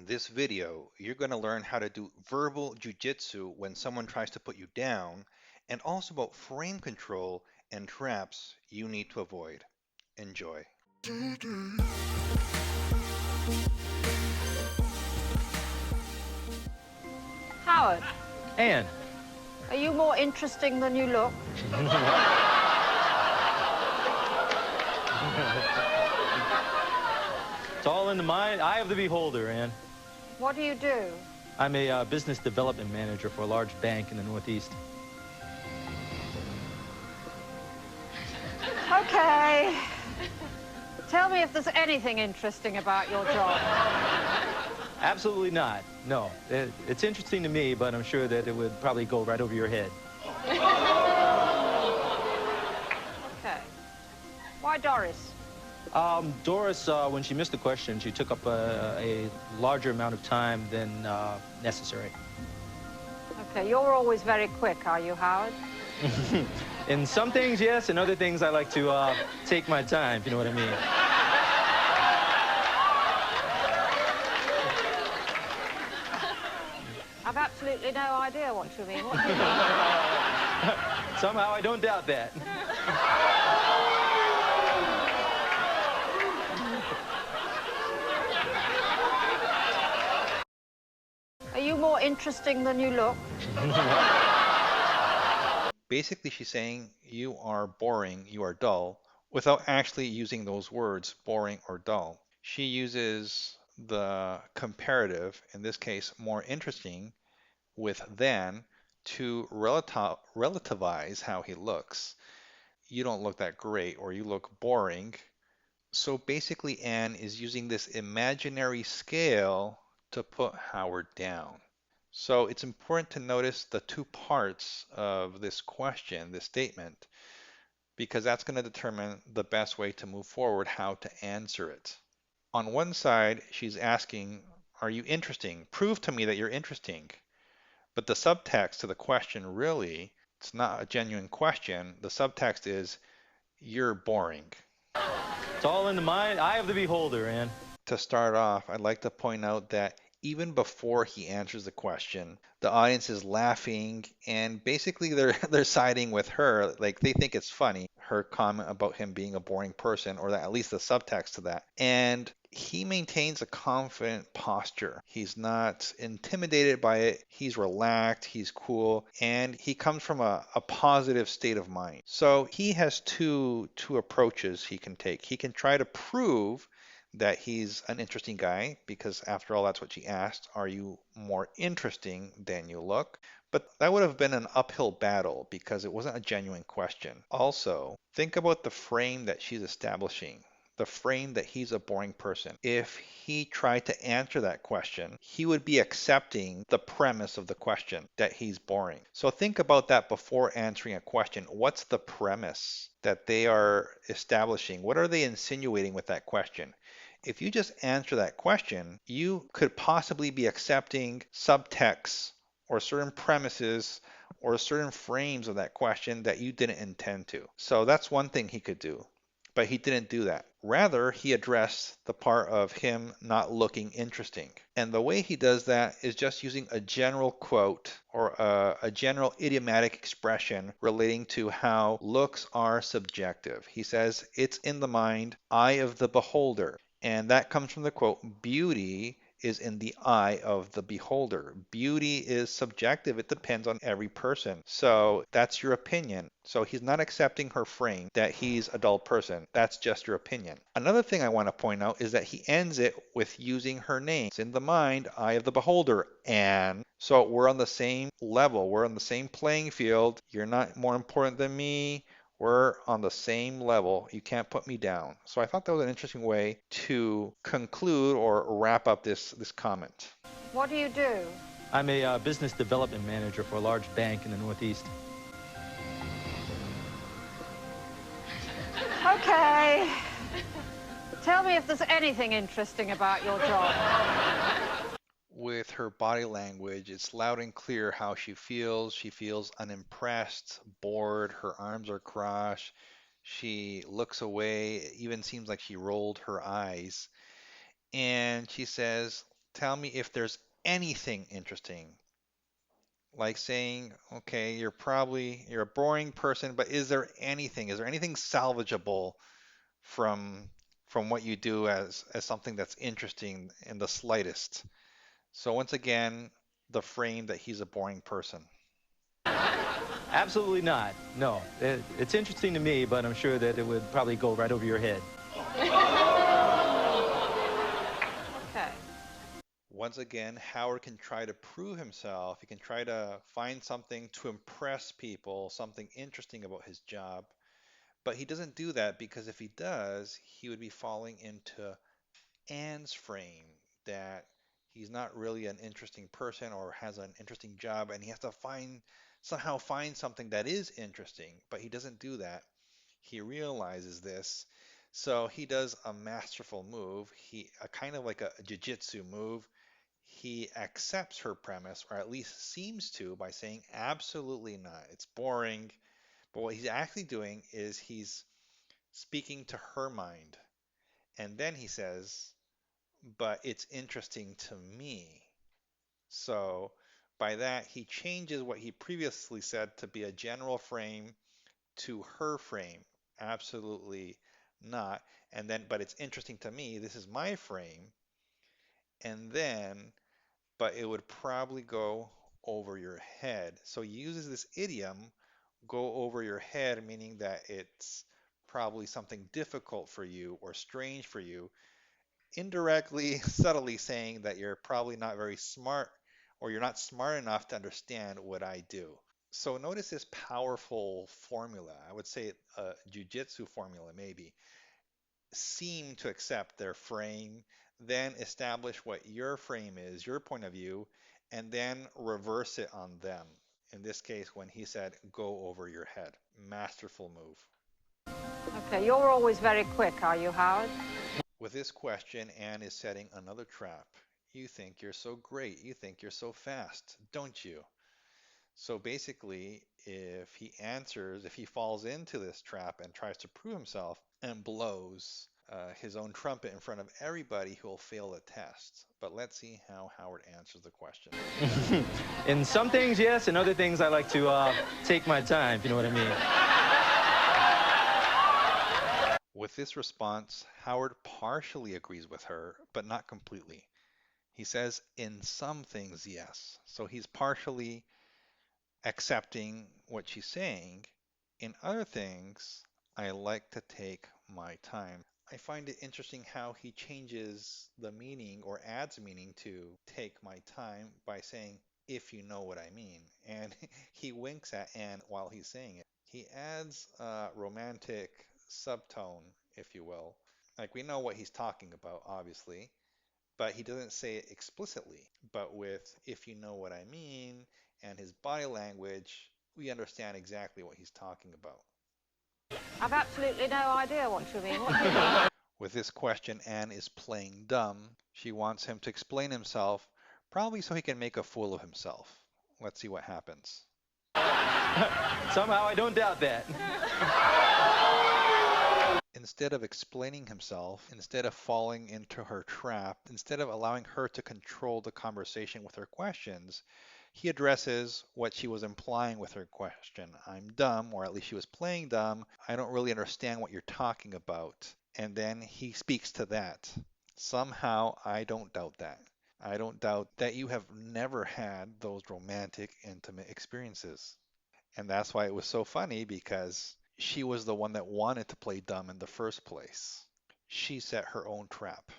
In this video, you're going to learn how to do verbal jujitsu when someone tries to put you down, and also about frame control and traps you need to avoid. Enjoy. Howard, Anne. are you more interesting than you look? It's all in the mind, eye of the beholder, Anne. What do you do? I'm a business development manager for a large bank in the Northeast. Okay. Tell me if there's anything interesting about your job. Absolutely not. No. It's interesting to me, but I'm sure that it would probably go right over your head. Okay. Why Doris? Doris, when she missed the question, she took up a larger amount of time than necessary. Okay, you're always very quick, are you, Howard? In some things, yes. In other things, I like to take my time, if you know what I mean. I've absolutely no idea what you mean. What do you mean? Somehow, I don't doubt that. Are you more interesting than you look? Basically, she's saying you are boring, you are dull, without actually using those words, boring or dull. She uses the comparative, in this case, more interesting, with than to relativize how he looks. You don't look that great, or you look boring. So basically, Anne is using this imaginary scale to put Howard down. So it's important to notice the two parts of this question, this statement, because that's going to determine the best way to move forward, how to answer it. On one side, she's asking, are you interesting? Prove to me that you're interesting. But the subtext to the question really, it's not a genuine question. The subtext is, you're boring. It's all in the mind, eye of the beholder, Anne. To start off, I'd like to point out that even before he answers the question, the audience is laughing and basically they're siding with her. Like they think it's funny, her comment about him being a boring person, or that at least the subtext to that. And he maintains a confident posture. He's not intimidated by it. He's relaxed, he's cool, and he comes from a positive state of mind. So he has two approaches he can take. He can try to prove that he's an interesting guy, because after all, that's what she asked. Are you more interesting than you look? But that would have been an uphill battle because it wasn't a genuine question. Also, think about the frame that she's establishing. The frame that he's a boring person. If he tried to answer that question, he would be accepting the premise of the question, that he's boring. So think about that before answering a question. What's the premise that they are establishing? What are they insinuating with that question? If you just answer that question, you could possibly be accepting subtext or certain premises or certain frames of that question that you didn't intend to. So that's one thing he could do. But he didn't do that. Rather, he addressed the part of him not looking interesting. And the way he does that is just using a general quote or a general idiomatic expression relating to how looks are subjective. He says, it's in the mind, eye of the beholder. And that comes from the quote, beauty is in the eye of the beholder. Beauty is subjective. It depends on every person. So that's your opinion. So he's not accepting her frame that he's a dull person. That's just your opinion. Another thing I want to point out is that he ends it with using her name. It's in the mind, eye of the beholder. And so we're on the same level. We're on the same playing field. You're not more important than me. We're on the same level. You can't put me down. So I thought that was an interesting way to conclude or wrap up this comment. What do you do? I'm a business development manager for a large bank in the Northeast. Okay. Tell me if there's anything interesting about your job. With her body language, it's loud and clear how she feels. She feels unimpressed, bored, her arms are crossed. She looks away. It even seems like she rolled her eyes. And she says, Tell me if there's anything interesting. Like saying, okay, you're a boring person, but is there anything salvageable from what you do as something that's interesting in the slightest? So once again, the frame that he's a boring person. Absolutely not. No. It's interesting to me, but I'm sure that it would probably go right over your head. Okay. Once again, Howard can try to prove himself. He can try to find something to impress people, something interesting about his job. But he doesn't do that because if he does, he would be falling into Anne's frame that he's not really an interesting person or has an interesting job, and he has to somehow find something that is interesting. But he doesn't do that. He realizes this. So he does a masterful move. A kind of like a jujitsu move. He accepts her premise, or at least seems to, by saying absolutely not. It's boring. But what he's actually doing is he's speaking to her mind. And then he says, but it's interesting to me. So by that, he changes what he previously said to be a general frame to her frame. Absolutely not. And then, but it's interesting to me. This is my frame. And then, but it would probably go over your head. So he uses this idiom, go over your head, meaning that it's probably something difficult for you or strange for you, indirectly, subtly saying that you're probably not very smart or you're not smart enough to understand what I do. So notice this powerful formula. I would say a jujitsu formula, maybe. Seem to accept their frame, then establish what your frame is, your point of view, and then reverse it on them. In this case, when he said, go over your head. Masterful move. Okay, you're always very quick, are you, Howard? With this question, Anne is setting another trap. You think you're so great. You think you're so fast, don't you? So basically, if he falls into this trap and tries to prove himself and blows his own trumpet in front of everybody, he'll fail the test. But let's see how Howard answers the question. In some things, yes. In other things, I like to take my time, if you know what I mean. With this response, Howard partially agrees with her, but not completely. He says, in some things, yes. So he's partially accepting what she's saying. In other things, I like to take my time. I find it interesting how he changes the meaning or adds meaning to take my time by saying, if you know what I mean. And he winks at Anne while he's saying it. He adds a romantic subtone, if you will. Like we know what he's talking about, obviously, but he doesn't say it explicitly. But with if you know what I mean and his body language, we understand exactly what he's talking about. I've absolutely no idea what you mean. What do you mean? With this question, Anne is playing dumb. She wants him to explain himself, probably so he can make a fool of himself. Let's see what happens. Somehow I don't doubt that. Instead of explaining himself, instead of falling into her trap, instead of allowing her to control the conversation with her questions, he addresses what she was implying with her question. I'm dumb, or at least she was playing dumb. I don't really understand what you're talking about. And then he speaks to that. Somehow, I don't doubt that. I don't doubt that you have never had those romantic, intimate experiences. And that's why it was so funny because she was the one that wanted to play dumb in the first place. She set her own trap.